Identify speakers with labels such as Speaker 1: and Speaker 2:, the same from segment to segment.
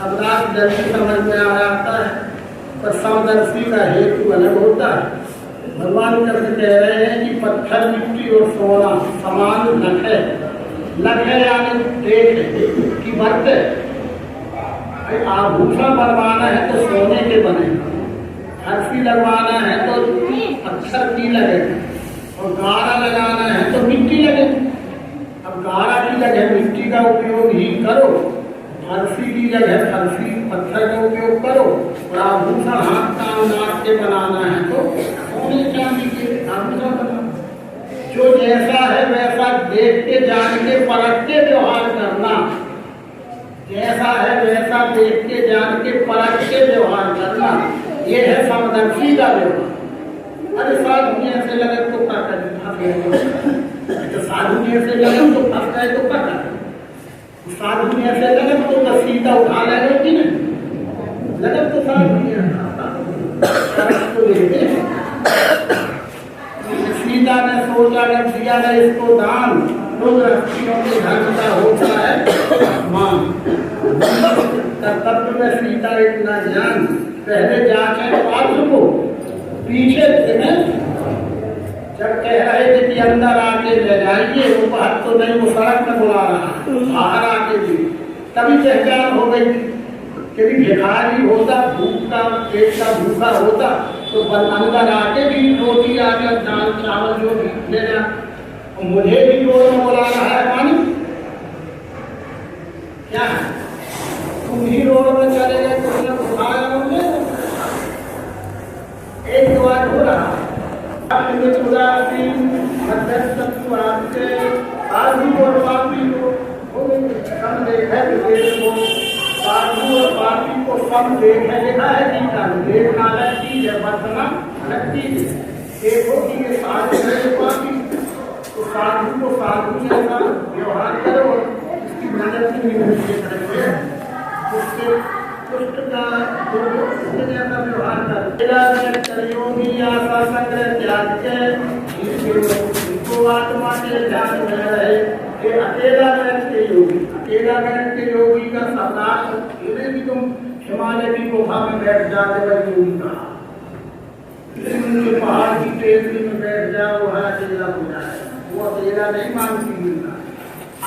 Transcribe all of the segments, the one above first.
Speaker 1: शब्दार्थ जल्दी समझ में आ जाता है, पर समदर्शी का हेतु अलग होता है। भगवान कृष्ण कह रहे हैं कि पत्थर, मिट्टी और सोना समान लख है। लख है यानी देख की वर्त है। आभूषण बनवाना है तो सोने के बने, हर्षी लगवाना है तो अक्षर की लगेगा, और गारा लगाना है तो मिट्टी लगे। अब गारा की जगह मिट्टी का उपयोग ही करो, फर्शी की जगह फर्शी पत्थर का उपयोग करो, और आभूषण हाथ काम नाक के बनाना है तो सोने चांदी के आभूषण बनाओ। जो जैसा है वैसा देख के, जान के, परख के व्यवहार करना। जैसा है वैसा देख के, जान के, परख के व्यवहार करना, ये है समदर्शी का व्यवहार। अरे साधु ऐसे लगे तो क्या करें, साधु ऐसे लगे तो फंस गए तो क्या करें। साधु ऐसे लगे तो सीधा उठा लगे कि नहीं लगे तो साधु सीता ने सोचा ने दिया ने इसको दान, तो के धर्म का होता है मान। कर्तव्य में सीता इतना ज्ञान, पहले जांचे पात्र को, पीछे जब कह रहे थे कि अंदर आके ले जाइए, वो बात तो नहीं, वो सड़क में बुला रहा, बाहर आके भी तभी पहचान हो गई थी। कभी भिखारी होता, भूख का पेट का भूखा होता तो अंदर आके भी रोटी आकर दाल चावल जो भी ले जा। मुझे भी रोड में बुला रहा है पानी, क्या तुम ही रोड में चले गए, तुमने उठाया मुझे। एक बार हो रहा साधु और पापी को कम देखा साधु और पापी को कम देखा लिखा है गीता में। देखना अलग चीज है, बचना अलग चीज है। देखो कि ये साधु है पापी, तो साधु को साधु जैसा व्यवहार करो, इसकी मदद की मिलती है, उससे दुष्ट का जैसा व्यवहार करो। आशा संग्रह त्याग के इनको आत्मा के ध्यान में रहे। ये अकेला बैठ के योगी, अकेला बैठ के योगी का शब्दार्थ ये भी तुम हिमालय की गुफा में बैठ जाते वही योगी कहा, पहाड़ की टेकरी में बैठ जाओ, वह अकेला हो जाए, वो अकेला नहीं मानती मिलता।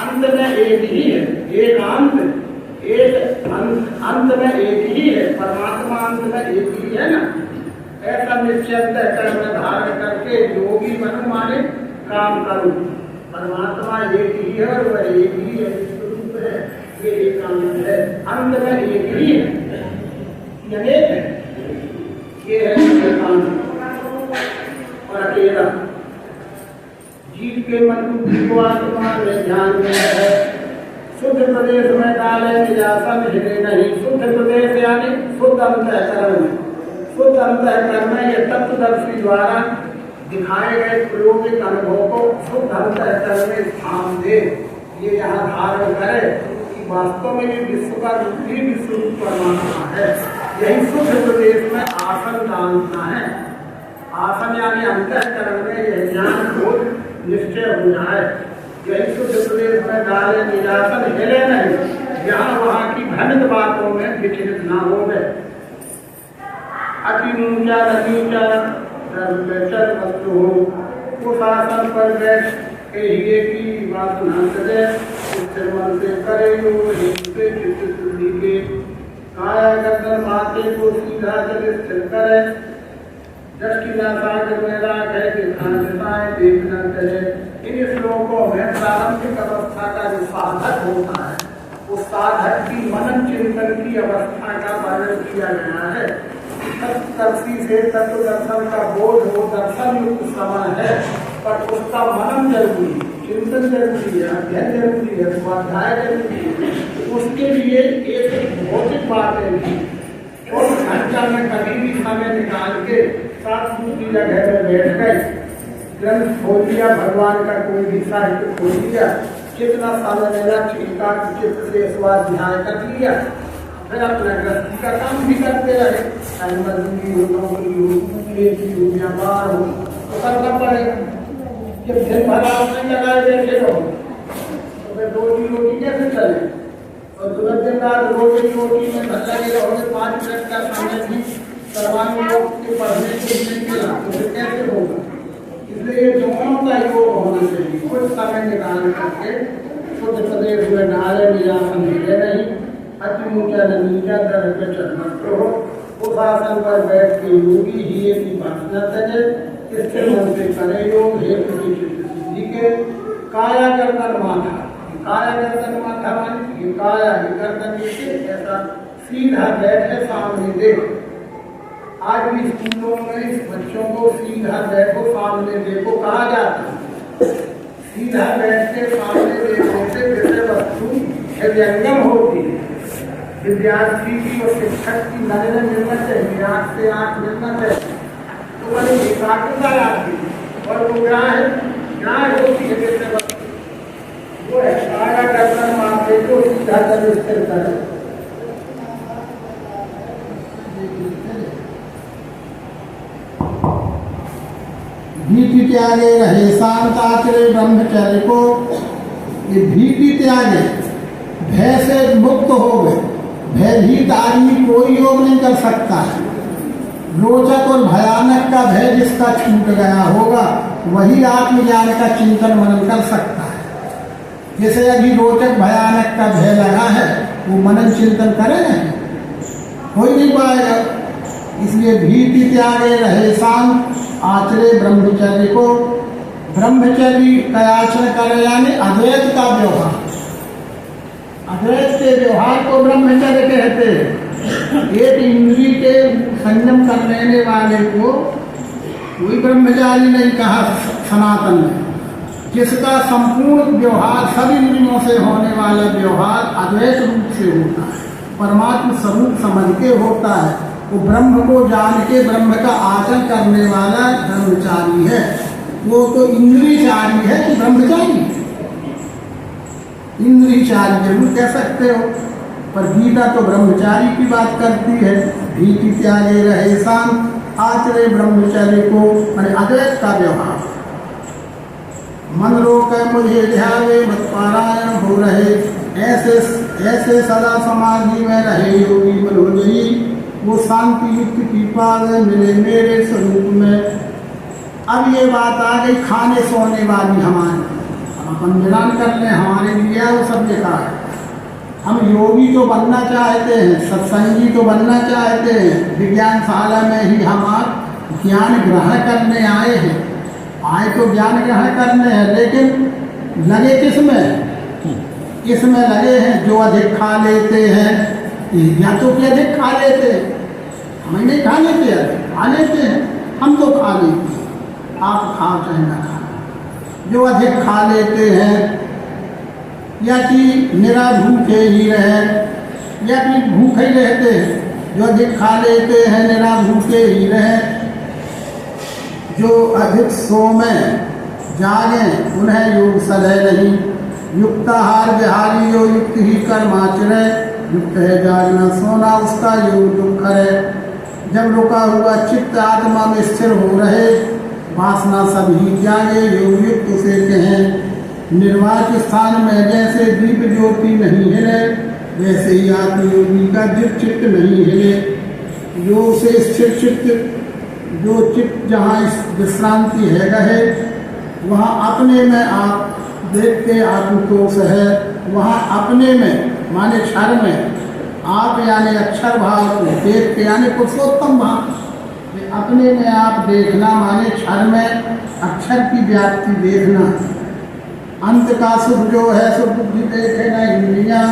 Speaker 1: अंत में एक ही है, एक अंत में एक ही है, परमात्मा अंत में एक ही है ना। ऐसा निश्चय कर्म धारण करके योगी बनो, माने काम करो। परमात्मा एक ही है और वह एक ही है, स्वरूप है, ये एक आनंद है। अंत में एक ही है, अनेक है, ये है एकांत और अकेला। जीव के मन को आत्मा में ध्यान में है। शुद्ध प्रदेश में डाले निजासन हिले नहीं। शुद्ध प्रदेश यानी शुद्ध अंतःकरण, शुद्ध अंतःकरण में ये तत्वदर्शी द्वारा दिखाए गए प्रयोगिक अनुभव को शुद्ध अंतःकरण में स्थान दे, ये यहाँ धारण करे कि वास्तव में ये विश्व का रूपी विश्व रूप परमात्मा है। यही शुद्ध प्रदेश में आसन डालना है। आसन यानी अंतःकरण में यह ज्ञान बोध निश्चय हो जाए। यही शुद्ध प्रदेश में डाले निरासन हिले नहीं, यहाँ वहाँ की भ्रमित बातों में विचलित न हो गए। अति ऊंचा नीचा चल वस्तु हो, उस आसन पर बैठ के हीरे की बात न करे, उससे मन से करे काया गर्दन माथे को सीधा चले स्थिर करे। दृष्टि नासागर में राग है कि खानसाएं देख न करे। इन श्लोकों में प्रारंभिक अवस्था का जो साधक होता है, उस साधक की मनन चिंतन की अवस्था का वर्णन किया गया है। तत्दर्शी से तत्व दर्शन का बोध हो, दर्शन युक्त समय है, पर उसका मनन जरूरी, चिंतन जरूरी है, अध्ययन जरूरी है, स्वाध्याय जरूरी है। उसके लिए एक भौतिक बातें भी, और घंटा में कभी भी समय निकाल के साथ दूसरी जगह में बैठ गए, ग्रंथ खोल लिया, भगवान का कोई भी साहित्य खोल लिया, कितना समय मेरा एकाग्र चित्त से स्वाध्याय कर लिया, फिर अपना गृहस्थी का काम भी करते रहे। मजदूरी हो, नौकरी हो, खेती हो, व्यापार हो, तो करना पड़ेगा। जब दिन भर आपने लगाए बैठे रहो तो फिर रोटी कैसे चले। और तुरंत दिन रात रोटी रोटी में लगे रहोगे 5 मिनट का समय भी सर्वांग योग के पढ़ने को नहीं मिला तो फिर कैसे होगा। इसलिए दोनों का योग होना चाहिए। कुछ समय निकाल करके खुद सदैव हुए नारे निरासन मिले नहीं, अति ऊंचा न नीचा दर पे चढ़ना हो। उस आसन पर बैठ के योगी ही की बात न करे, इसके मन से करे योग हे सिद्धि के। काया गर्दन माथा, काया गर्दन माथा मानी काया ही गर्दन नीचे, ऐसा सीधा बैठे सामने देखो। आज भी स्कूलों में बच्चों को सीधा बैठो सामने देखो कहा जाता है। सीधा बैठ के सामने देखने से विषय वस्तु हृदयंगम होती है। विद्यार्थी की और शिक्षक की नजर मिलना चाहिए, आँख से आँख मिलना चाहिए, तो बड़ी एकाग्रता आती है। और वो क्या है, होती है विषय वस्तु, वो है काया गर्दन माथे को सीधा कर स्थिर करे। भीति त्यागे रहे शांत आचरे ब्रह्मचर्य को। ये भीति त्यागे, भय से मुक्त हो गए। भयभीत आदमी कोई योग नहीं कर सकता है। रोचक और भयानक का भय जिसका छूट गया होगा वही आत्मज्ञान का चिंतन मनन कर सकता है। जैसे अभी रोचक भयानक का भय लगा है, वो मनन चिंतन करे नहीं, कोई नहीं पाएगा। इसलिए भीति त्यागे रहे शांत आचरे ब्रह्मचर्य को। ब्रह्मचर्य का आचरण करे यानी अद्वैत का व्यवहार। अद्वैत के व्यवहार को ब्रह्मचर्य कहते हैं। एक इंद्रिय के संयम कर लेने वाले को कोई ब्रह्मचारी नहीं कहा सनातन में। जिसका संपूर्ण व्यवहार सब इंद्रियों से होने वाला व्यवहार अद्वैत रूप से होता है, परमात्मा स्वरूप समझ के होता है, वो ब्रह्म को जान के ब्रह्म का आचरण करने वाला ब्रह्मचारी है। वो तो इंद्रियचारी है कि ब्रह्मचारी? इंद्रियचारी जरूर कह सकते हो, पर गीता तो ब्रह्मचारी की बात करती है। भीति त्यागे रहे शांत आचरे ब्रह्मचर्य को, मैंने अद्वैत का व्यवहार। मन रोक मुझे ध्यावे मत पारायण हो रहे, ऐसे सदा समाधि में रहे योगी मनोजयी। वो शांति युक्त कृपा मिले मेरे स्वरूप में। अब ये बात आ गई खाने सोने वाली हमारी, अपन मिलान कर ले, हमारे लिए वो सब लिखा है। हम योगी तो बनना चाहते हैं, सत्संगी तो बनना चाहते हैं, विज्ञानशाला में ही हम आप ज्ञान ग्रहण करने आए हैं। आए तो ज्ञान ग्रहण करने हैं, लेकिन लगे किस में? इसमें लगे हैं जो अधिक खा लेते हैं, या तो कि अधिक खा लेते हैं। हमें नहीं खा लेते, अधिक खा लेते हैं, हम तो खा लेते हैं, आप खाओ चाहे ना खाओ। जो अधिक खा लेते हैं, या कि निरा भूखे ही रहे, या कि भूखे ही रहते हैं। जो अधिक खा लेते हैं निरा भूखे ही रहे, जो अधिक सो में जागे उन्हें योग सलह नहीं। युक्ताहार विहारी जो युक्त ही कर्माचरे, युक्त है जागना सोना उसका योग दुख है। जब रुका हुआ चित्त आत्मा में स्थिर हो रहे, वासना सभी जागे योग युक्त उसे कहें। निर्वाच स्थान में जैसे दीप ज्योति नहीं हिले, वैसे ही आत्मयोगी का जित चित्त नहीं हिले। योग से स्थिर चित्त, जो चित्त जहाँ विश्रांति है गए, वहाँ अपने में आप देख के आत्मतोष है। वहाँ अपने में माने क्षर में आप यानी अक्षर भाव को देख के यानी पुरुषोत्तम भाव, अपने में आप देखना माने क्षर में अक्षर की व्याप्ति देखना। अंत का सुख जो है सो बुद्धि देखे न इंद्रियां।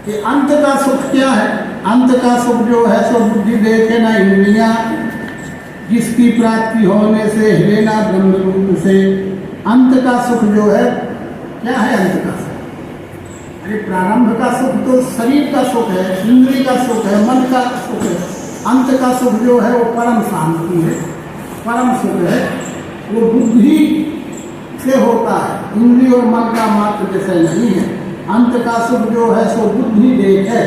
Speaker 1: कि अंत का सुख क्या है? अंत का सुख जो है सो बुद्धि देखे न इंद्रियां, जिसकी प्राप्ति होने से हिलेना ब्रह्म रूप से। अंत का सुख जो है क्या है? अंत का सुख, अरे प्रारंभ का सुख तो शरीर का सुख है, इंद्रिय का सुख है, मन का सुख है। अंत का सुख जो है वो परम शांति है, परम सुख है, वो बुद्धि से होता है, इंद्रिय और मन का मात्र विषय नहीं है। अंत का सुख जो है सो बुद्धि देख है,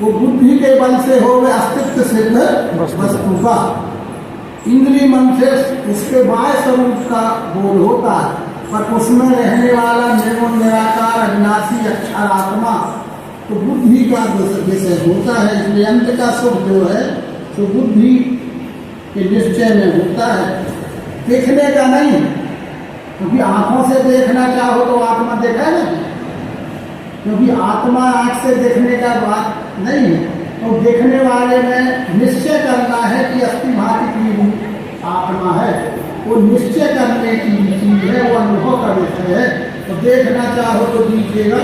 Speaker 1: वो बुद्धि के बल से हो गए अस्तित्व सिद्ध वस्तु का। इंद्रिय मन से उसके बाह्य स्वरूप का बोध होता है,
Speaker 2: पर उसमें रहने वाला निर्गुण निराकार अविनाशी अक्षर आत्मा तो बुद्धि का विषय होता है। इसलिए अंत का सुख जो है तो बुद्धि के निश्चय में होता है, देखने का नहीं। क्योंकि आंखों से देखना चाहो तो आत्मा देखा नहीं, क्योंकि आत्मा आंख से देखने का बात नहीं है। तो देखने वाले में निश्चय करना है कि अस्थि भांति की आत्मा है, वो निश्चय करने की चीज है, वो अनुभव का विषय है। तो देखना चाहो तो दीजिएगा,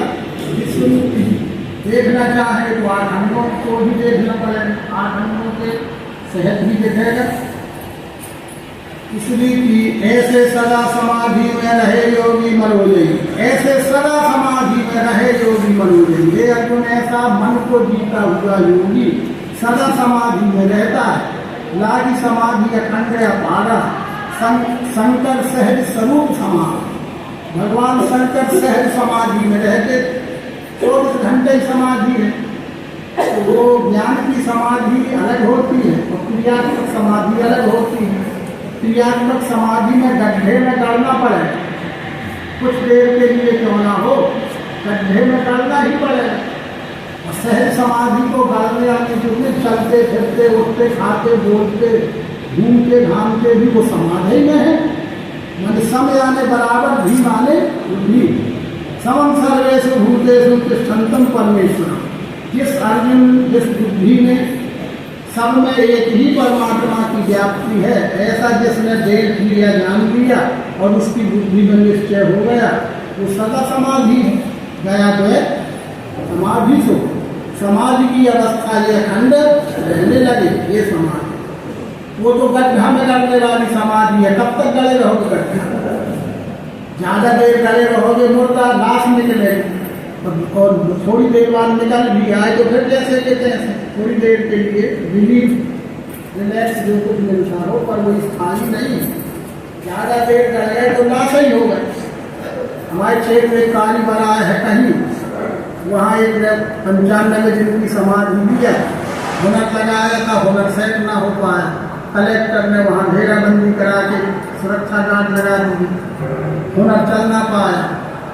Speaker 2: देखना चाहे तो 8 अंगों को भी देखना पड़ेगा, 8 अंगों के सेहत भी दिखेगा। इसलिए कि ऐसे सदा समाधि में रहे योगी मनोजयी, ऐसे सदा समाधि में रहे योगी मनोजयी। ये अर्जुन ऐसा मन को जीता हुआ योगी सदा समाधि में रहता है। लागी समाधि अखंड अपारा, शंकर सहज स्वरूप समाधि। भगवान शंकर सहज समाधि में रहते, 24 घंटे समाधि है। तो वो ज्ञान की समाधि अलग होती है और क्रियात्मक समाधि अलग होती है। क्रियात्मक समाधि में गड्ढे में डालना पड़े, कुछ देर के लिए क्यों ना हो, गड्ढे में डालना ही पड़ेगा। और सहज समाधि को गालने आने के लिए चलते फिरते उठते खाते बोलते घूमते घामते भी वो समाधि में है। मन सम यानी बराबर भी माने भी समम सर्वेषु भूतेषु तिष्ठन्तम् परमेश्वरम्। जिस अर्जुन जिस बुद्धि ने सब में एक ही परमात्मा की व्याप्ति है, ऐसा जिसने देख लिया जान लिया और उसकी बुद्धि में निश्चय हो गया, वो सदा समाधि गया तो है समाधि सो समाधि की अवस्था ये अखंड रहने लगे, ये समाधि। वो तो गड्ढा में डालने वाली समाधि है। कब तक गले रहोगे गड्ढा? ज्यादा देर गले रहोगे मुर्दा लाश निकलेगी, और थोड़ी देर बाद निकल भी आए तो फिर जैसे के तैसे थोड़ी देर के लिए रिलीफ रिलैक्स जो कुछ मिलता हो, पर वो स्थायी नहीं। ज्यादा देर गए तो लाश ही हो गए। हमारे क्षेत्र में काली बराए है कहीं, वहाँ एक 95 जिनकी समाधि ली है, हुनर लगाया था, हुनर सेट ना हो पाया। कलेक्टर ने वहाँ घेराबंदी करा के सुरक्षा गार्ड लगा दी, हुनर चल ना पाया।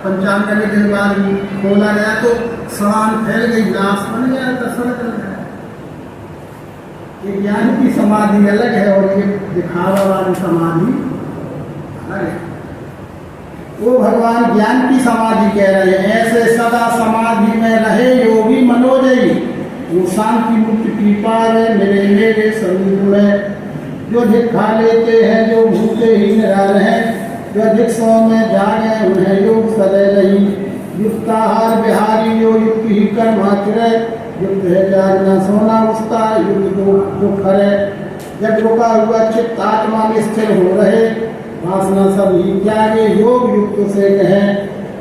Speaker 2: 95 दिन बाद खोला गया तो समान फैल गई, लाश बन गया, दर्शन कर गया। ये ज्ञान की समाधि अलग है और ये दिखावा वाली समाधि अलग है। वो भगवान ज्ञान की समाधि कह रहे हैं। ऐसे सदा समाधि में रहे योगी मनोजयी, वो शांति मुक्त कृपा है मेरे मेरे स्वरूप है। जो अधिक खा लेते हैं, जो भूखे ही निराल हैं, जो अधिक सौ में जागे उन्हें योग सदैव नहीं। युक्ताहार बिहारी जो युक्त ही कर्माचरे, युक्त है जागना सोना उसका युक्त दुख है। जब रुका हुआ चित्त आत्मा में स्थिर हो रहे, वासना सब ही त्यागे योग युक्त से कहे।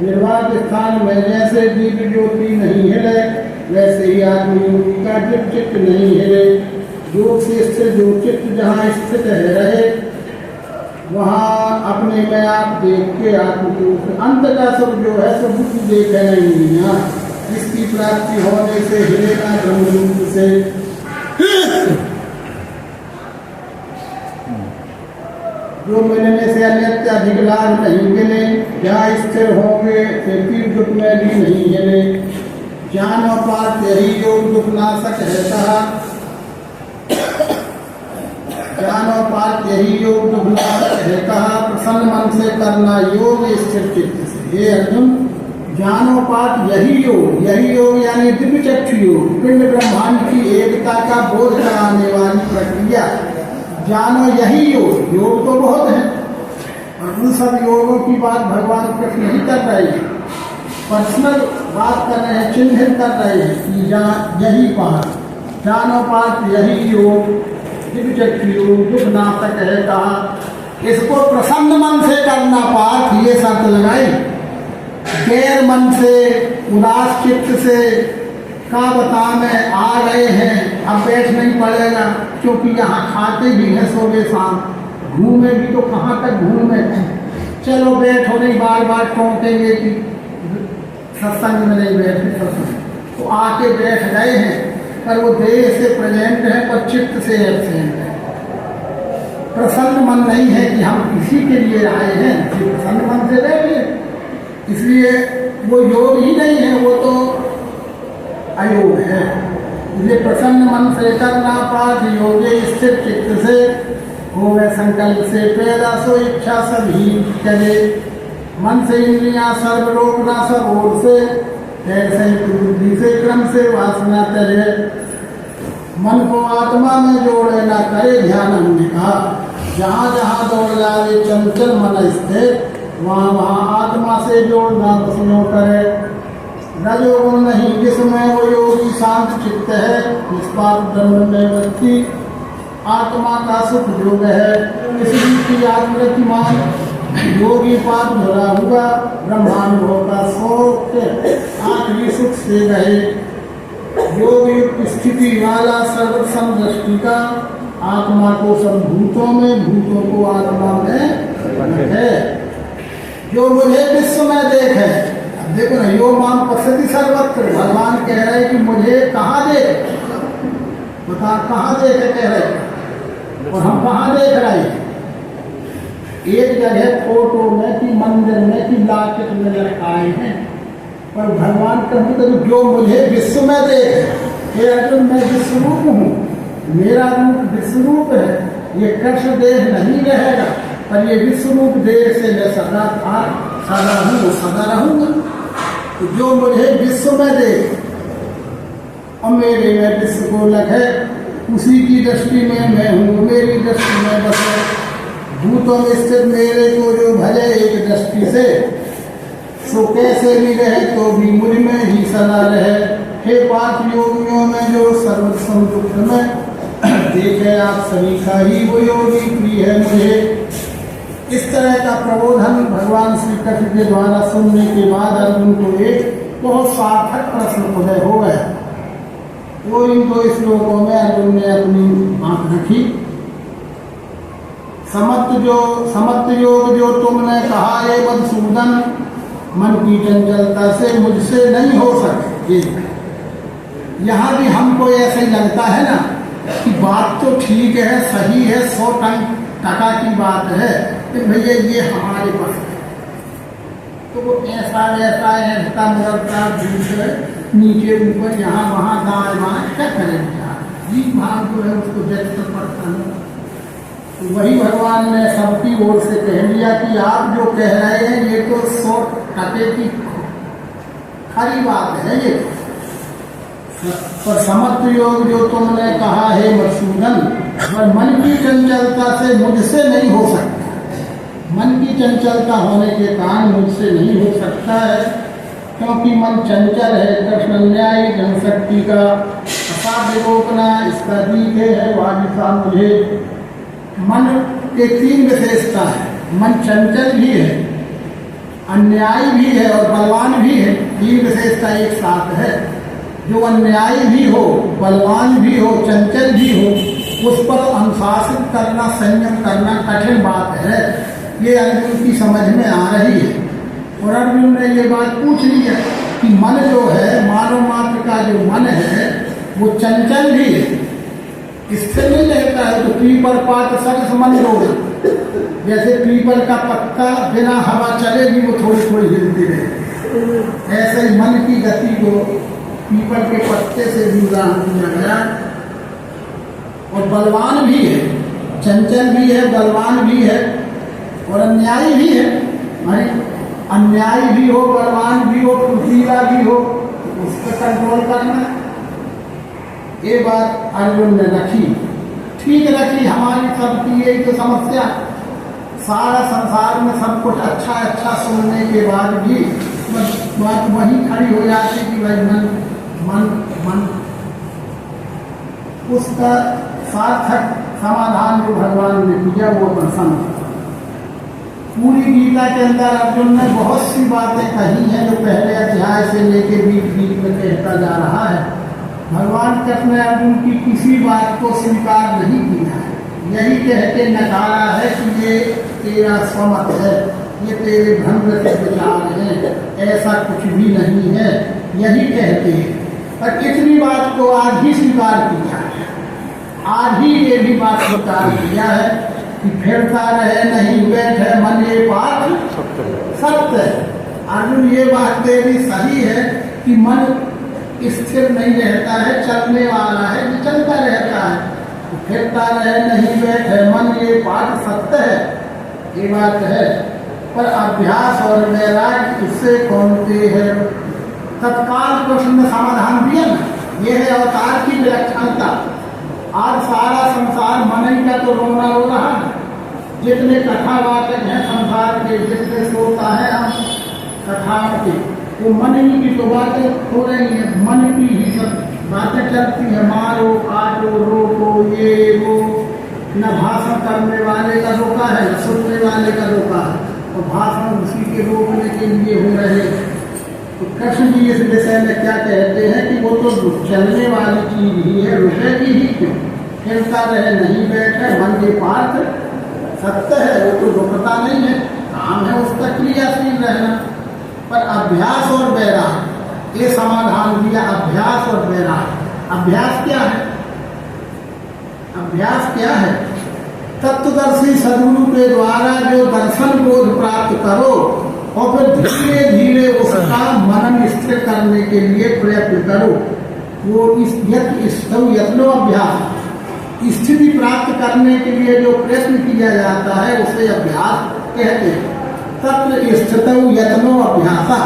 Speaker 2: निर्वात स्थान में जैसे दीप ज्योति नहीं हिले, वैसे ही आत्मयोगी का जब चित्त नहीं हिले। योग से स्थिर जो चित्त जहाँ स्थित है रहे, वहाँ अपने में आप देख के आत्म के अंत का सुख जो है सब बुद्धि देखे नहीं है। इसकी प्राप्ति होने से हिलेगा ब्रह्मरूप से। जो मिलने से अन्यत्र अधिक लाभ नहीं मिले, जहाँ स्थिर होंगे फिर दुख में भी नहीं हिले। ज्ञान और पाठ यही योग दुख नाशक है कहा, ज्ञान और पाठ यही योग दुख नाशक है कहा। प्रसन्न मन से करना योग स्थिर चित्त से। हे अर्जुन, ज्ञान और पाठ यही योग यानी दिव्य चक्षु योग, पिंड ब्रह्मांड की एकता का बोध कराने वाली प्रक्रिया। ज्ञान यही योग तो बहुत है, और उन सब योगों की बात भगवान कृष्ण नहीं कर रहे हैं, पर्सनल बात कर रहे हैं, चिन्हित कर रहे हैं कि यही पाठ, ज्ञान और पाठ यही योग, दिव्य चक्षु योग दुख नाशक है कहा। इसको प्रसन्न मन से करना पाठ, ये शर्त लगाई। गैर मन से उदास चित्त से का बता में आ गए हैं, अब बैठ नहीं पड़ेगा, क्योंकि यहाँ खाते भी हैं सुबह शाम, घूमे भी तो कहाँ तक घूमे, चलो बैठो नहीं, बार बार टोकेंगे कि सत्संग में नहीं बैठे, तो आके बैठ गए हैं, पर वो देह से प्रेजेंट है पर चित्त से एब्सेंट है। प्रसन्न मन नहीं है कि हम किसी के लिए आए हैं, ये प्रसन्न मन से रहेंगे, इसलिए वो योग ही नहीं है, वो तो अयोग है। इसलिए प्रसन्न मन से करना पाठ योगे स्थित चित्त से हो गए संकल्प से पैदा सो इच्छा सभी करे, मन से इंद्रियां सर्व रोकना सब ओर से, ऐसे बुद्धि से क्रम से वासना करे, मन को आत्मा में जोड़े ना करे ध्यान। हमने कहा जहाँ जहाँ दौड़ जाए चंचल मन स्थिर, वहाँ वहाँ आत्मा से जोड़ना बसनों करे। रजोगुण नहीं जिसमें वो योगी शांत चित्त है, निष्पाप ब्रह्म में व्यक्ति आत्मा का सुख योग है। किसी की आत्मरतिमान योगी पाप भरा हुआ ब्रह्मानुभव का शोक आखिरी सुख से रहे। योग स्थिति वाला सर्वसम दृष्टि का आत्मा को सब भूतों में, भूतों को आत्मा में है। जो मुझे विश्व में देखे, अब देखो ना, यो माम पश्यति सर्वत्र, भगवान कह रहे कि मुझे कहाँ देख, बता कहाँ देखे कह रहे, और हम कहाँ देख रहे हैं? एक जगह फोटो में कि मंदिर में कि लाकेट में रखाए हैं, पर भगवान कहते तो जो मुझे विश्व में देखे, हे अर्जुन मैं विश्वरूप हूँ, मेरा रूप विश्वरूप है, ये कृष्ण देह नहीं रहेगा, पर ये विश्वरूप देह से मैं सदा था, सदा हूँ, सदा रहूँगा। तो जो मुझे विश्व में देखे और मेरे में विश्व को लगे, उसी की दृष्टि में मैं हूँ, मेरी दृष्टि में बसे। भूतों में स्थित मेरे को जो भजे एक दृष्टि से, सो कैसे भी रहे तो भी मुझ में ही सदा रहे। हे पाप योगियों में जो सर्व संयुक्त में देखे आप सभी का ही वो योगी प्रिय है मुझे। इस तरह का प्रबोधन भगवान श्री कृष्ण के द्वारा सुनने के बाद अर्जुन को एक बहुत सार्थक प्रश्न उदय हो गया। वो इन दो श्लोकों में अर्जुन ने अपनी बात रखी। समत्त योग जो तुमने कहा ये मधुसूदन, मन की चंचलता से मुझसे नहीं हो सके। यहाँ भी हमको ऐसे लगता है ना कि बात तो ठीक है, सही है, 100% की बात है, कि भैया ये हमारे पास है, तो वो ऐसा वैसा ऐसा मरता नीचे ऊपर यहाँ वहाँ दाएं बाएं क्या करेंगे? जी भाव जो है उसको व्यक्त पड़ता है। तो वही भगवान ने सबकी ओर से कह दिया कि आप जो कह रहे हैं ये तो 100% की खरी बात है ये, पर समत्त योग जो तुमने कहा है मधुसूदन, पर मन की चंचलता से मुझसे नहीं हो सकता। मन की चंचलता होने के कारण मुझसे नहीं हो सकता है, क्योंकि मन चंचल है। कृष्ण न्यायी जनशक्ति का असाध्य रोकना इसका दीखे है वाजिसा मुझे। मन के 3 विशेषता है, मन चंचल भी है, अन्यायी भी है और बलवान भी है। 3 विशेषता एक साथ है। जो अन्यायी भी हो, बलवान भी हो, चंचल भी हो, उस पर अनुशासित करना, संयम करना कठिन बात है। ये अर्जुन की समझ में आ रही है। और अर्जुन ने ये बात पूछ ली है कि मन जो है, मानव मात्र का जो मन है वो चंचल भी है, स्थिर नहीं रहता है। तो पीपल पात सरस मन होगा, जैसे पीपल का पत्ता बिना हवा चलेगी वो थोड़ी थोड़ी हिलती रहे, ऐसे ही मन की गति को पीपल के पत्ते से भी उदाहरण दिया गया। और बलवान भी है, चंचल भी है, बलवान भी है और अन्यायी भी है। अरे अन्यायी भी हो, बलवान भी हो, फुर्तीला भी हो, तो उसको कंट्रोल करना। ये बात अर्जुन ने रखी, ठीक रखी। हमारी सबकी यही तो समस्या, सारा संसार में सब कुछ अच्छा अच्छा सुनने के बाद भी बात वही खड़ी हो जाती कि भाई मन मन मन। उसका सार्थक समाधान जो भगवान ने किया वो प्रसन्न। पूरी गीता के अंदर अर्जुन ने बहुत सी बातें कही हैं जो पहले अध्याय से लेके बीच बीच में कहता जा रहा है। भगवान कृष्ण ने अर्जुन की किसी बात को स्वीकार नहीं किया है, यही कह के नकारा है कि ये तेरा स्वमत है, ये तेरे भ्रम के विचार हैं, ऐसा कुछ भी नहीं है, यही कहते हैं। पर इतनी बात को आज ही स्वीकार किया है, आज ही ये भी बात स्वीकार किया है कि फिरता रहे नहीं बैठे मन ये बात सत्य है। अर्जुन ये बात तेरी सही है कि मन स्थिर नहीं रहता है, चलने वाला है, चलता रहता है। फिरता रहे नहीं बैठे मन ये बात सत्य है, ये बात है। पर अभ्यास और वैराग्य इससे कौनते है। तत्काल प्रश्न में समाधान दिया ना, ये है अवतार की विलक्षणता। आज सारा संसार मन ही का तो रोना रो रहा है। जितने कथावाचक हैं संसार के, जितने श्रोता है हम कथाओं के, वो मन ही की तो बातें हो रही है, मन की ही सब बातें चलती है। मारो काटो रोको ये वो, न भाषण करने वाले का रोका है न सुनने वाले का रोका है, और भाषण उसी के रोकने के लिए हो रहे। तो कृष्ण जी इस विषय में क्या कहते हैं कि वो तो चलने वाली चीज ही है, रुकेगी ही क्यों। फिरता रहे नहीं बैठे मन के पार्थ सत्य है, वो तो रुकता नहीं है, काम है उसका क्रियाशील रहना। पर अभ्यास और वैराग ये समाधान दिया। अभ्यास और वैराग, अभ्यास क्या है? अभ्यास क्या है? तत्वदर्शी सद्गुरु के द्वारा जो दर्शन बोध प्राप्त करो और फिर धीरे धीरे उसका मनन स्थिर करने के लिए प्रयत्न करो। वो यत्नो अभ्यास, स्थिति प्राप्त करने के लिए जो प्रयत्न किया जाता है उसे अभ्यास कहते हैं। तत्र स्थितौ यत्नो अभ्यासा,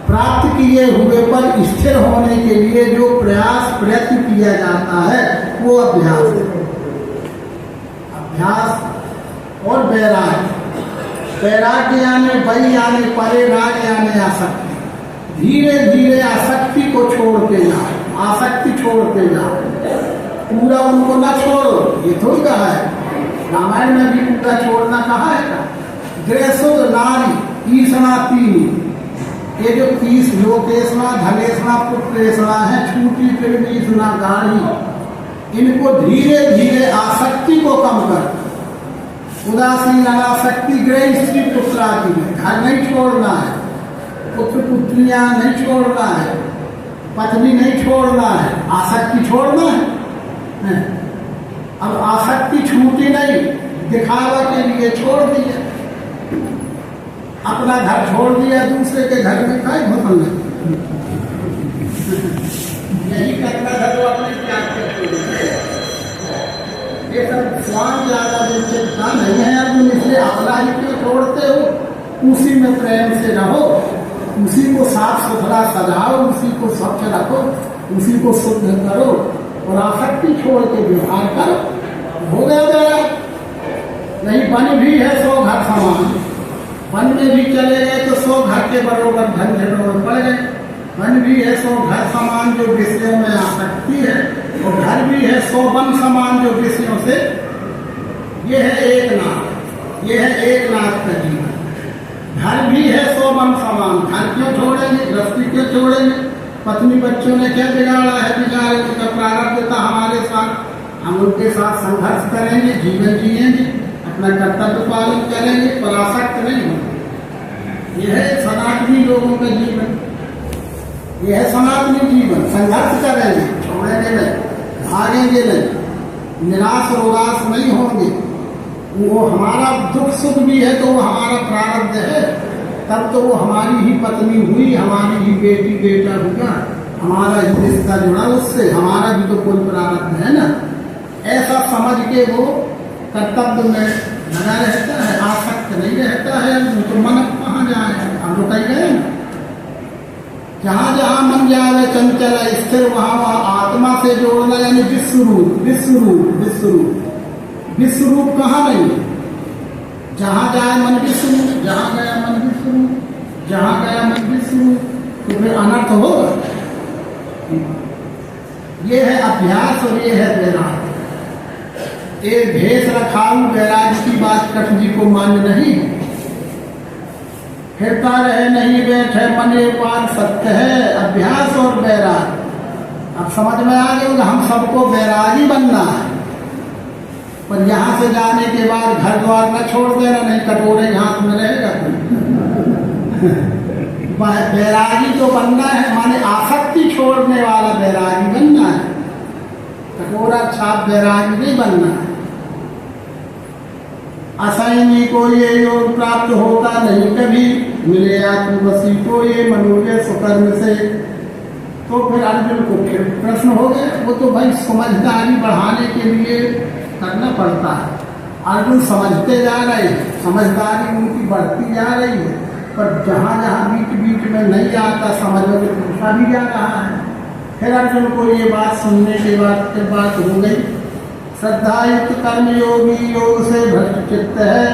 Speaker 2: प्राप्त किए हुए पर स्थिर होने के लिए जो प्रयास प्रयत्न किया जाता है वो अभ्यास है। अभ्यास और वैराग्य, वैराग्य यानी वही यानी परे राग यानी आसक्ति। धीरे धीरे आसक्ति को छोड़ते जाओ, आसक्ति छोड़ते जाओ, पूरा उनको ना छोड़ो, ये थोड़ी कहा है। रामायण में भी पूरा छोड़ना कहा है। ग्रेसुद नारी ईसना तीनी, ये जो 30 लोकेशना धनेशना पुत्रेशना है, छूटी ईसना गाढ़ी, इनको धीरे धीरे आसक्ति को कम कर। उदासीन अनासक्ति गृह स्त्री पुत्रादि में, घर नहीं छोड़ना है, पुत्र पुत्रियां नहीं छोड़ना है, पत्नी नहीं छोड़ना है, आसक्ति छोड़ना है। अब आसक्ति छूटी नहीं, दिखावा के लिए छोड़ दिया, अपना घर छोड़ दिया, दूसरे के घर में काय घुसन लगे। यही करना था तो अपने त्याग करते। ये सब स्वांग ज्यादा चिंता नहीं है। अब इसलिए अपना ही क्यों छोड़ते हो? उसी में प्रेम से रहो, उसी को साफ सुथरा सजाओ, उसी को स्वच्छ रखो, उसी को शुद्ध करो और आसक्ति छोड़ के व्यवहार करो, हो गया। नहीं वन भी है 100 घर समान, वन में भी चले गए तो 100 घर के बरोबर झंझटों में पड़ गए। वन भी है 100 घर समान जो विषयों में आसक्ति है, और घर भी है 100 वन समान जो विषयों से। ये है एक नाथ, ये है एक नाथ का जीवन। घर भी है 100 वन समान, घर क्यों छोड़ेंगे, गृहस्थी क्यों छोड़ेंगे? पत्नी बच्चों ने क्या बिगाड़ा है? बिगाड़े उनका प्रारब्ध था हमारे साथ, हम उनके साथ संघर्ष करेंगे, जीवन जिएंगे, अपना कर्तव्य पालन करेंगे, परासक्त नहीं होंगे। यह है सनातनी लोगों का जीवन, यह है सनातनी जीवन। संघर्ष करेंगे, छोड़ेंगे नहीं, भागेंगे नहीं, निराश और उदास नहीं होंगे। वो हमारा दुख सुख भी है तो वो हमारा प्रारब्ध है, तब तो वो हमारी ही पत्नी हुई, हमारी ही बेटी बेटा हुआ, हमारा ही रिश्ता जुड़ा उससे, हमारा भी तो कोई प्रारब्ध है ना। ऐसा समझ के वो कर्तव्य में लगा रहता है, आसक्त नहीं रहता है। तो मन कहाँ जाए, हम लोग कहीं गए ना। जहाँ जहाँ मन जाए चंचल स्थिर, वहाँ वहाँ आत्मा से जोड़ना, यानी विश्वरूप। विश्वरूप विश्वरूप विश्वरूप कहाँ नहीं, जहाँ जाए मन विश्वरूप, जहाँ गया मन विश्वरूप, जहाँ गया मन विश्वरूप, तो फिर अनर्थ होगा। ये है अभ्यास और ये है वैराग्य। एक भेष रखाऊ वैराग्य की बात कृष्ण जी को मान्य नहीं। फिरता रहे नहीं बैठे मन एक बात सत्य है, अभ्यास और वैराग्य। अब समझ में आ गया कि हम सबको वैरागी बनना है, पर यहाँ से जाने के बाद घर द्वार न छोड़ देना, नहीं कटोरे घास में रहेगा वैरागी तो बनना है, माने आसक्ति छोड़ने वाला वैरागी बनना है, कटोरा छाप वैरागी नहीं बनना है। असैनी को ये योग प्राप्त होता नहीं कभी, मिले आत्मवशी को ये मनोजय सुकर्म से। तो फिर अर्जुन को फिर प्रश्न हो गया, वो तो भाई समझदारी बढ़ाने के लिए करना पड़ता है। अर्जुन समझते जा रहे हैं, समझदारी उनकी बढ़ती जा रही है, पर जहाँ जहाँ बीच बीच में नहीं आता समझ में तो पूछा भी जा रहा है। फिर अर्जुन को ये बात सुनने के बाद फिर बात हो गई, श्रद्धायुक्त कर्म योगी योग से भ्रष्ट चित्त है,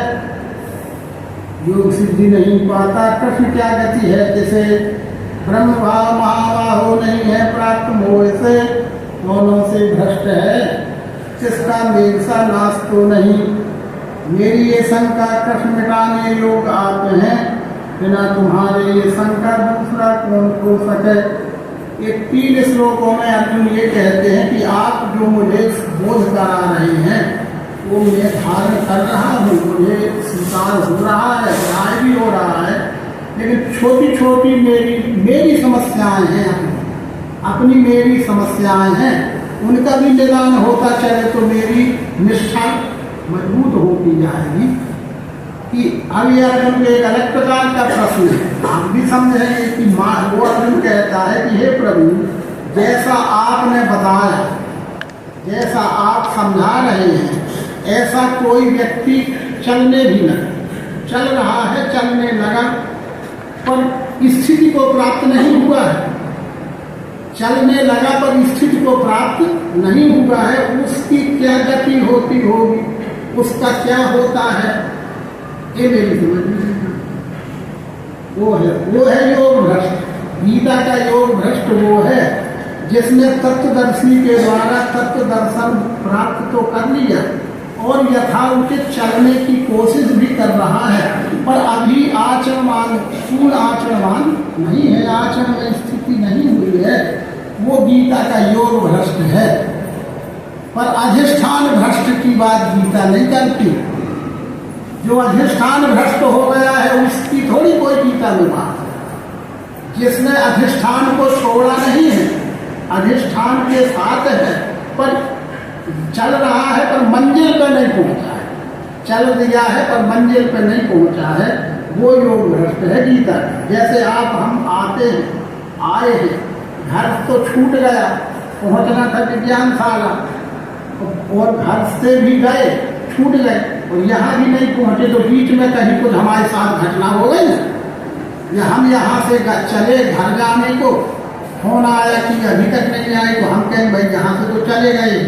Speaker 2: योग सिद्धि नहीं पाता, कृष्ण क्या गति है जिसे, ब्रह्म भाव महाबाहो नहीं है प्राप्त मोह से, दोनों से भ्रष्ट है जिसका मेघ सा नाश तो नहीं। मेरी ये शंका कृष्ण मिटाने योग आप हैं, बिना तुम्हारे ये शंका दूसरा कौन हो सके। ये 3 श्लोकों में अर्जुन ये कहते हैं कि आप जो मुझे बोध करा रहे हैं वो मैं धारण कर रहा हूँ, मुझे स्वीकार हो रहा है, न्याय भी हो रहा है, लेकिन छोटी छोटी मेरी समस्याएं हैं, अपनी मेरी समस्याएं हैं, उनका भी निदान होता चले तो मेरी निष्ठा मजबूत होती जाएगी। कि अब ये अर्जुन के एक अलग प्रकार का प्रश्न है, आप भी समझेंगे कि वो अर्जुन कहता है कि हे प्रभु, जैसा आपने बताया, जैसा आप समझा रहे हैं, ऐसा कोई व्यक्ति चलने भी न चल रहा है, चलने लगा पर स्थिति को प्राप्त नहीं हुआ है, चलने लगा पर स्थिति को प्राप्त नहीं हुआ है, उसकी क्या गति होती होगी, उसका क्या होता है, ये मेरी समझ में वो है योग भ्रष्ट। गीता का योग भ्रष्ट वो है जिसने तत्वदर्शी के द्वारा तत्व दर्शन प्राप्त तो कर लिया और यथाउचित चलने की कोशिश भी कर रहा है, पर अभी आचरणवान, पूर्ण आचरणवान नहीं है, आचरण में स्थिति नहीं हुई है, वो गीता का योग भ्रष्ट है। पर अधिष्ठान भ्रष्ट की बात गीता नहीं करती। जो अधिष्ठान भ्रष्ट हो गया है उसकी थोड़ी कोई गीता में बात है। जिसने अधिष्ठान को छोड़ा नहीं है, अधिष्ठान के साथ है, पर चल रहा है पर मंजिल पर नहीं पहुंचा है, चल दिया है पर मंजिल पर नहीं पहुंचा है, वो योग भ्रष्ट है गीता का। जैसे आप हम आते हैं, आए हैं, घर तो छूट गया, पहुंचना था विज्ञानशाला और घर से भी गए, छूट गए और यहाँ भी नहीं पहुंचे, तो बीच में कहीं कुछ हमारे साथ घटना हो गई ना, या हम यहाँ से चले घर जाने को, फोन आया कि अभी तक नहीं आए, तो हम कहें भाई यहाँ से तो चले गए,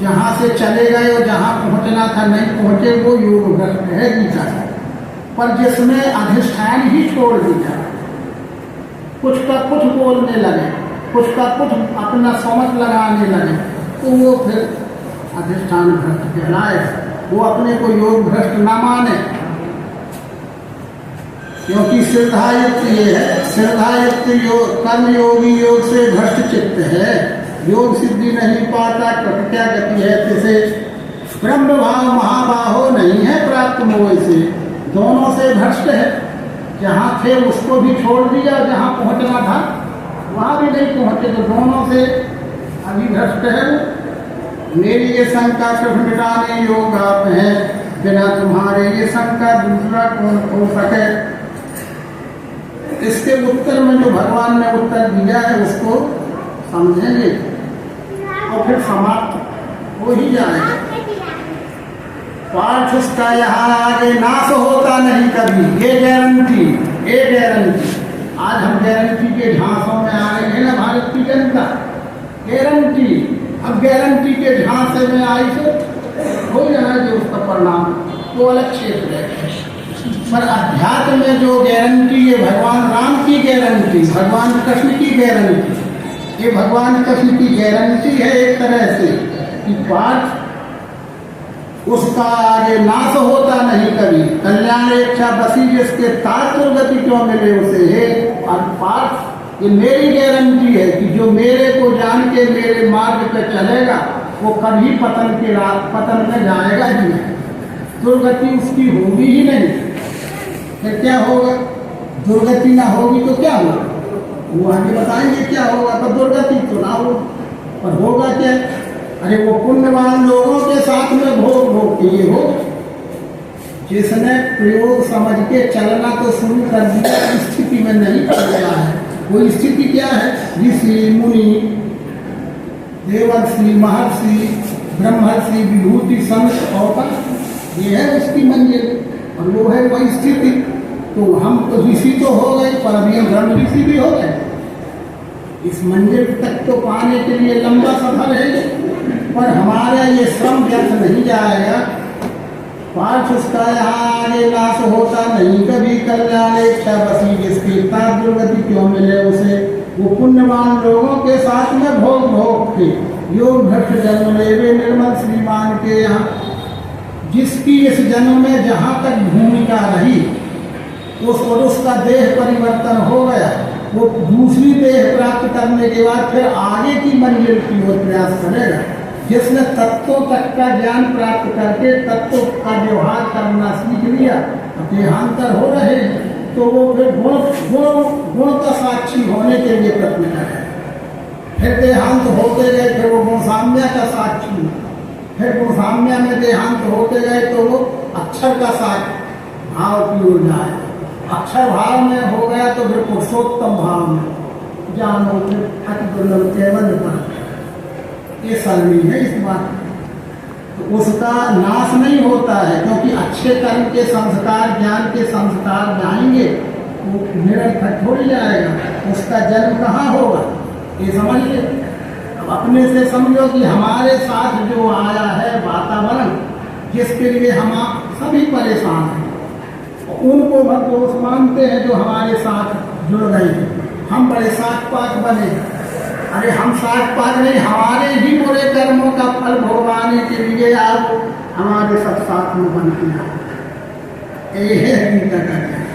Speaker 2: जहाँ से चले गए और जहाँ पहुँचना था नहीं पहुँचे, वो योग भ्रष्ट है गीता। पर जिसने अधिष्ठान ही छोड़ दिया, कुछ का कुछ बोलने लगे, कुछ का कुछ अपना समझ लगाने लगे, तो वो फिर अधिष्ठान भ्रष्ट कहलाए, वो अपने को योग भ्रष्ट ना माने। क्योंकि श्रद्धायुक्त ये है, श्रद्धायुक्त योग कर्म योगी योग से भ्रष्ट चित्त है, योग सिद्धि नहीं पाता, क्या गति है तिसे, ब्रह्म भाव महाबाहो नहीं है प्राप्त मोह से, दोनों से भ्रष्ट है। जहाँ थे उसको भी छोड़ दिया, जहाँ पहुँचना था वहाँ भी नहीं पहुँचे, तो दोनों से अभी भ्रष्ट है। मेरी ये शंका कृष्ण मिटाने योग आप हैं, बिना तुम्हारे ये शंका दूसरा कौन हो सके। इसके उत्तर में जो भगवान ने उत्तर दिया है उसको समझेंगे और फिर समाप्त हो ही जाएगा। पाठ उसका यहाँ आगे नाश होता नहीं कभी, ये गारंटी, ये गारंटी। आज हम गारंटी के झांसों में आ रहे हैं ना, भारत की जनता गारंटी, अब गारंटी के झांसे में आई तो हो जाएगा उसका परिणाम, वो अलग क्षेत्र है। पर अध्यात्म में जो गारंटी, ये भगवान राम की गारंटी, भगवान कृष्ण की गारंटी, ये भगवान कृष्ण की गारंटी है एक तरह से कि पाठ उसका आगे नाश होता नहीं कभी, कल्याण इच्छा बसी जिसके तात्पर्य गति क्यों मिले उसे है। और पाठ ये मेरी गारंटी है कि जो मेरे को जान के मेरे मार्ग पे चलेगा वो कभी पतन में जाएगा ही नहीं, दुर्गति उसकी होगी ही नहीं। फिर क्या होगा, दुर्गति ना होगी तो क्या होगा, वो आगे बताएंगे क्या होगा। तो दुर्गति तो ना हो, पर होगा क्या, अरे वो पुण्यवान लोगों के साथ में भोग के ये हो, जिसने प्रयोग समझ के चलना तो शुरू कर दिया, स्थिति में नहीं कर गया है। वो स्थिति क्या है? ऋषि मुनि देवर्षि महर्षि ब्रह्मर्षि विभूति संत और ये है उसकी मंजिल, और वो है वही स्थिति। तो हम तो ऋषि तो हो गए, पर अभी हम ब्रह्म ऋषि भी हो गए। इस मंजिल तक तो पाने के लिए लंबा सफर है, पर हमारा ये श्रम व्यर्थ नहीं जाएगा। पाठ उसका यहाँ आगे नाश होता नहीं, कभी कल्याण इच्छा बसी जिसकी ताप दुर्गति क्यों मिले उसे। वो पुण्यवान लोगों के साथ में भोग भोग के योग भ्रष्ट जन्म लेवे निर्मल श्रीमान के यहाँ। जिसकी इस जन्म में जहाँ तक भूमिका रही और उसका देह परिवर्तन हो गया, वो दूसरी देह प्राप्त करने के बाद फिर आगे की मंजिल की ओर प्रयास करेगा। जिसने तत्वों तक का ज्ञान प्राप्त करके तत्वों का व्यवहार करना सीख लिया, देहांतर हो रहे, तो वो फिर गुण का साक्षी होने के लिए प्रयत्न करे। फिर देहांत होते गए, फिर वो गुण साम्य का साक्षी, फिर गुण साम्य में देहांत होते गए तो वो अक्षर का साक्षी भाव की ओर जाए। अक्षर भाव में हो गया तो फिर पुरुषोत्तम भाव में जानो फिर अति दुर्लभ केवल पर। ये सरणी है इस बात। तो उसका नाश नहीं होता है, क्योंकि अच्छे कर्म के संस्कार ज्ञान के संस्कार जाएंगे वो निरर्थक हो जाएगा। उसका जन्म कहाँ होगा ये समझिए। अब अपने से समझो कि हमारे साथ जो आया है वातावरण, जिसके लिए हम सभी परेशान हैं, उनको दोष मानते हैं जो हमारे साथ जुड़ गए। हम बड़े साथ पाक बने, अरे हम साथ पाक नहीं, हमारे ही बुरे कर्मों का फल भोगाने के लिए आप हमारे सब साथ में बनते हैं। ये है हकीकत है।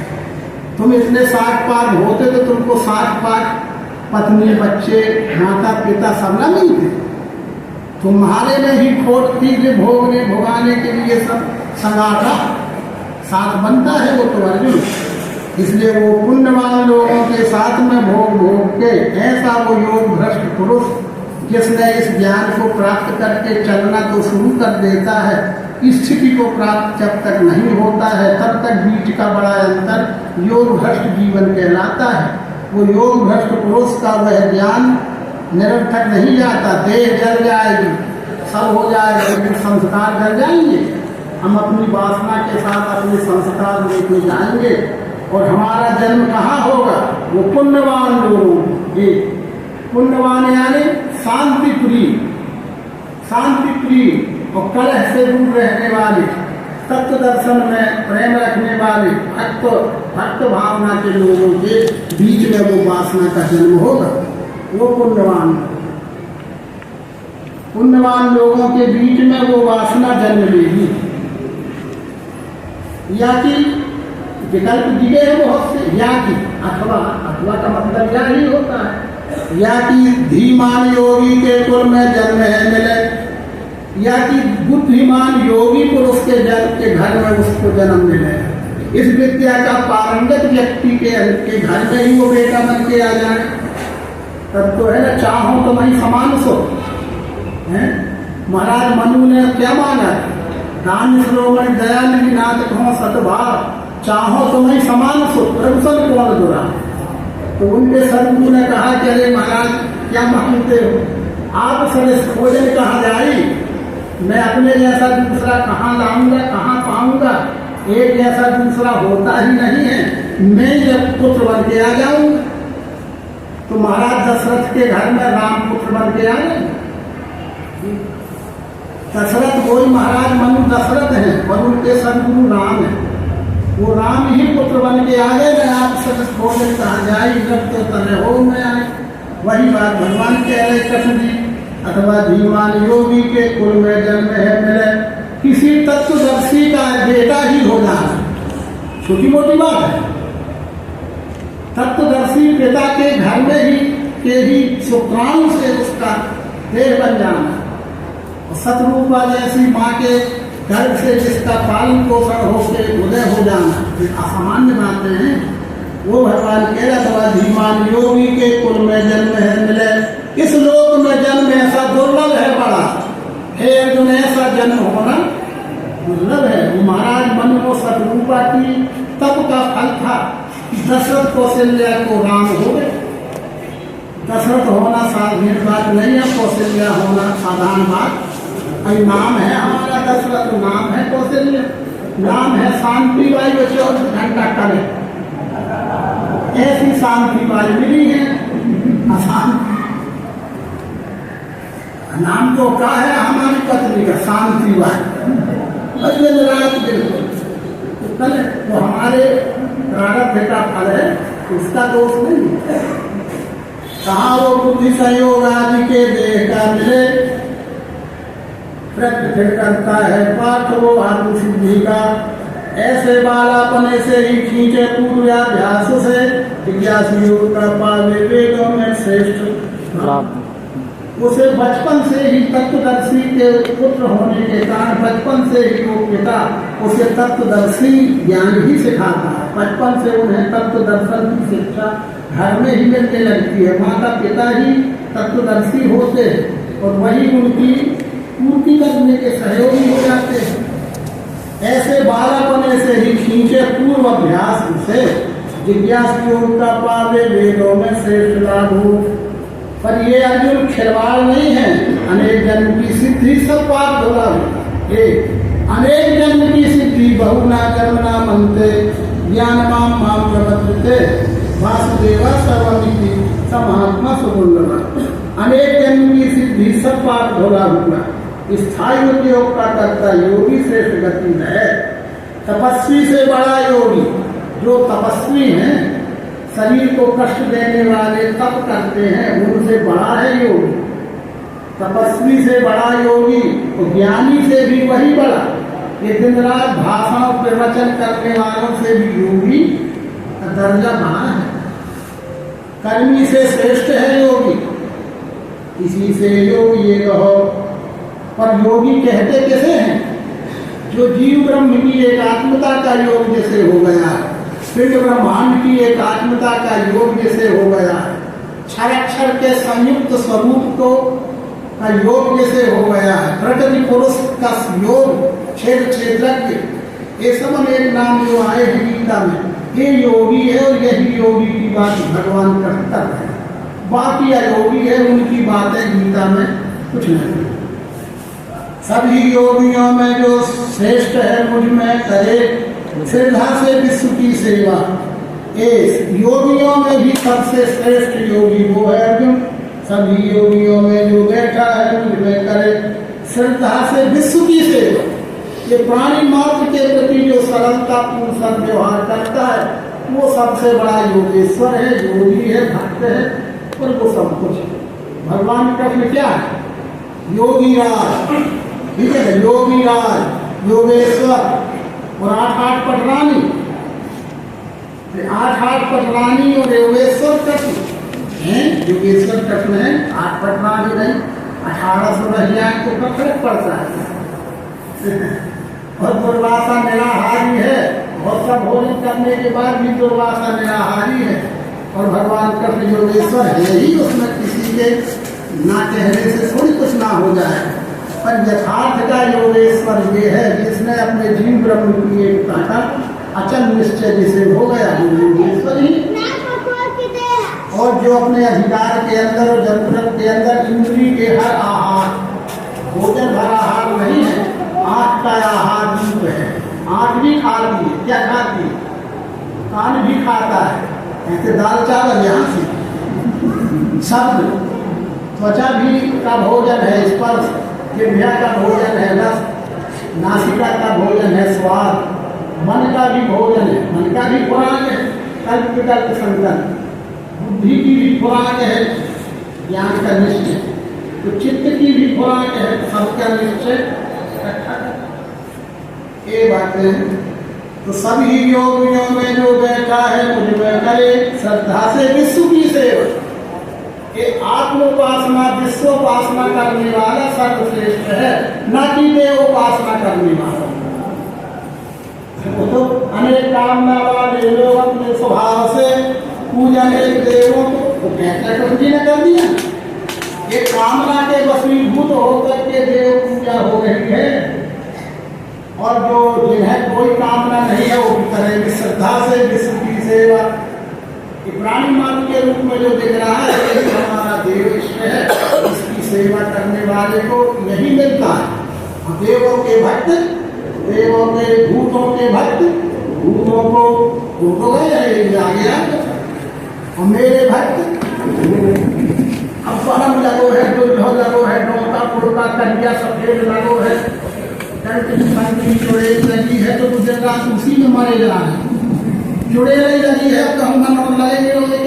Speaker 2: तुम इतने साथ पाक होते तो तुमको साथ पाक पत्नी बच्चे माता पिता सब न मिलते। तुम्हारे में ही खोट थी जो भोगाने के लिए सब संगाठा साथ बनता है वो तो अर्जुन। इसलिए वो पुण्यवान लोगों के साथ में भोग भोग के ऐसा वो योग भ्रष्ट पुरुष जिसने इस ज्ञान को प्राप्त करके चलना तो शुरू कर देता है, स्थिति को प्राप्त जब तक नहीं होता है तब तक बीच का बड़ा अंतर योग भ्रष्ट जीवन कहलाता है। वो योग भ्रष्ट पुरुष का वह ज्ञान निरर्थक नहीं जाता। देह जल जाएगी, सब हो जाएगा, लेकिन संस्कार जल जाएंगे। हम अपनी वासना के साथ अपने संस्कार लेके जाएंगे और हमारा जन्म कहाँ होगा? वो पुण्यवान लोग, ये पुण्यवान यानी शांति प्रिय और कलह से दूर रहने वाले, तत्व दर्शन में प्रेम रखने वाले, भक्त भावना के लोगों के बीच में वो वासना का जन्म होगा। वो पुण्यवान लोगों के बीच में वो वासना जन्म लेगी। या कि विकल्प दिए हैं बहुत से, या कि अथवा का मतलब यह ही होता है, या कि धीमान योगी के कुल में जन्म है मिले, या कि बुद्धिमान योगी पुरुष के जन्म के घर में उसको जन्म मिले। इस विद्या का पारंगत व्यक्ति के घर में ही वो बेटा बन के आ जाए, तब तो है ना। चाहो तो मैं समान सो है। महाराज मनु ने क्या माना? दान श्रोमण दयाल नाथ कहो सतभाव, चाहो तो मैं समान सो प्रभुसल कौन दुरा। तो उनके सदगुरु ने कहा कि अरे महाराज क्या मानते हो आप? सर भोजन कहाँ जाई, मैं अपने जैसा दूसरा कहाँ लाऊंगा, कहाँ पाऊंगा? एक जैसा दूसरा होता ही नहीं है। मैं जब पुत्र बन के आ जाऊंगा तो महाराज दशरथ के घर में राम पुत्र बन के आ गए। दशरथ कोई महाराज मनु दशरथ हैं और उनके सदगुरु राम हैं। वो राम ही पुत्र बन के आ गए। मैं आप सब भोजन कहाँ जाए जब तो तने हो में आए। वही बात भगवान कह रहे कृष्ण जी, अथवा धीमान योगी के कुल में जन्म है मिले। किसी तत्वदर्शी का बेटा ही हो जाना छोटी मोटी बात है। तत्वदर्शी पिता के घर में ही शुक्राणु से उसका देह बन जाना, सतरूपा जैसी माँ के गर्भ से जिसका पालन पोषण होकर उदय हो जाना, असामान्य बातें हैं। वो भगवान कह रहा था धीमान योगी के कुल में जन्म है मिले। इस लोक में जन्म ऐसा दुर्लभ है बड़ा। हे अर्जुन, ऐसा जन्म होना दुर्लभ है। वो महाराज मन मन वो सतरूपा की तप का फल था कि दशरथ कौशल्या को राम हो गए। दशरथ होना साधारण बात नहीं है, कौशल्या होना साधारण बात। अभी नाम है हमारा दशरथ, नाम है कौशल्या, नाम है शांति बाई, वो 24 घंटा करे। ऐसी शांति बाई मिली है अशांति। नाम तो क्या है हमारी पत्नी का, शांति बाई, दिन रात बिल्कुल। तो हमारे प्रारब्ध का फल है, उसका दोष नहीं। कहाँ वो बुद्धि संयोग आदि के देह का मिले, प्रकृति करता है पाठ वो आत्म सिद्धि का। ऐसे बालापने से ही खींचे पूर्वाभ्यास से, जिज्ञासु योग का पावे वेदों में श्रेष्ठ। उसे बचपन से ही तत्वदर्शी के पुत्र होने के कारण बचपन से ही वो पिता उसे तत्वदर्शी ज्ञान ही सिखाता है। बचपन से उन्हें तत्वदर्शन की शिक्षा घर में ही मिलने लगती है। माता पिता ही तत्वदर्शी होते हैं और वही उनकी पूर्ति करने के सहयोगी हो जाते हैं। ऐसे बालापने से ही खींचे पूर्व अभ्यास से, जिज्ञासु योग का पावे वेदों में श्रेष्ठ लाभ हो। पर ये अर्जुन खिलवाड़ नहीं है, अनेक जन्म की सिद्धि सब पाप धोला होता। अनेक जन्म की सिद्धि बहु ना जन्म ना मनते, ज्ञान माम माम प्रबद्धते, वासुदेव सर्वमिति समात्मा सुबुल्लभा। अनेक जन्म की सिद्धि सब पाप धोला होगा। स्थायी उद्योग का करता योगी श्रेष्ठ गति है। तपस्वी से बड़ा योगी, जो तपस्वी है, शरीर को कष्ट देने वाले तप करते हैं, उनसे बड़ा है योगी। तपस्वी से बड़ा योगी, तो ज्ञानी से भी वही बड़ा। ये दिन रात भाषण प्रवचन करने वालों से भी योगी का दर्जा बड़ा है। कर्मी से श्रेष्ठ है योगी, इसी से योगी ये कहो। पर योगी कहते कैसे हैं? जो जीव ब्रह्म की एकात्मता का योग जैसे हो गया है, पिंड ब्रह्मांड की एकात्मता का योग जैसे हो गया है, क्षर अक्षर के संयुक्त स्वरूप को का योग जैसे हो गया है, प्रकृति पुरुष का योग, क्षेत्र क्षेत्रज्ञ, ये सब अनेक नाम जो आए हैं गीता में, ये योगी है। और यही योगी की बात भगवान करता है। बाकी अयोगी है, उनकी बातें गीता में कुछ नहीं। सभी योगियों में जो श्रेष्ठ है मुझ में करे श्रद्धा से विश्व की सेवा। इस योगियों में भी सबसे श्रेष्ठ योगी वो है अर्जुन। सभी योगियों में जो बैठा है मुझ में करे श्रद्धा से विश्व की सेवा। ये प्राणी मात्र के प्रति जो सरलता पूर्ण सद्व्यवहार करता है, वो सबसे बड़ा योगेश्वर है, योगी है, भक्त है, और वो सब कुछ है। भगवान का कृष्ण क्या है? योगी राज, ठीक है, योगी राज, योगेश्वर। और 8 पटरानी, 8 पटरानी और योगेश्वर कृष्ण हैं। योगेश्वर कृष्ण है, 8 पटरानी नहीं, 1800 रहिया को फर्क पड़ता है। और दुर्वासा निराहारी है, और सब भोजन करने के बाद भी दुर्वासा निराहारी है। और भगवान कृष्ण योगेश्वर है ही, उसमें किसी के ना कहने से थोड़ी कुछ ना हो जाए। पर यथार्थ का योगेश्वर ये है जिसने अपने जीव ब्रह्म की एकता का अचल निश्चय जिसे हो गया, योगेश्वर ही। और जो अपने अधिकार के अंदर और जरूरत के अंदर इंद्री के हर आहार, भोजन भर आहार नहीं है, आँख का आहार जीव है। आँख भी खाती है, क्या खाती है? कान भी खाता है, ऐसे दाल चावल यहाँ से शब्द। त्वचा भी का भोजन है स्पर्श, जिह्वा का भोजन है रस, नासिका का भोजन है स्वाद, मन का भी भोजन है, मन का भी खुराक है कल्प विकल्प संकल्प, बुद्धि की भी खुराक है ज्ञान का निश्चय, तो चित्त की भी खुराक है सबका निश्चय रखा है। ये बातें तो सभी योगियों में जो बैठा है मुझ में करे श्रद्धा से विश्व की सेवा। ये आत्मोपासना विश्वोपासना करने वाला सर्वश्रेष्ठ है, न कि देव उपासना करने वाला। तो अनेक कामना वाले लोग अपने स्वभाव से पूजा एक देवों को कहते कृष्ण जी ने कर दिया। ये कामना के वशीभूत होकर के देव पूजा हो रही है। और जो जिन्हें कोई कामना नहीं है, वो भी करेंगे श्रद्धा से विष्णु की सेवा। ये प्राणी मात्र के रूप में जो दिख रहा है यही हमारा देव इष्ट है, इसकी सेवा करने वाले को नहीं मिलता है। देवों के भक्त, देवों के भूतों के भक्त, भूतों को तो गए आ गया, और मेरे भक्त अब परम लगो है, दुर्धो लगो है, डोंका पुड़का कन्या सफेद लगो है, चुड़ैल लगी है तो गुजर रात उसी में मरे जा रहे, चुड़ैल लगी है कहूँगा लगेंगे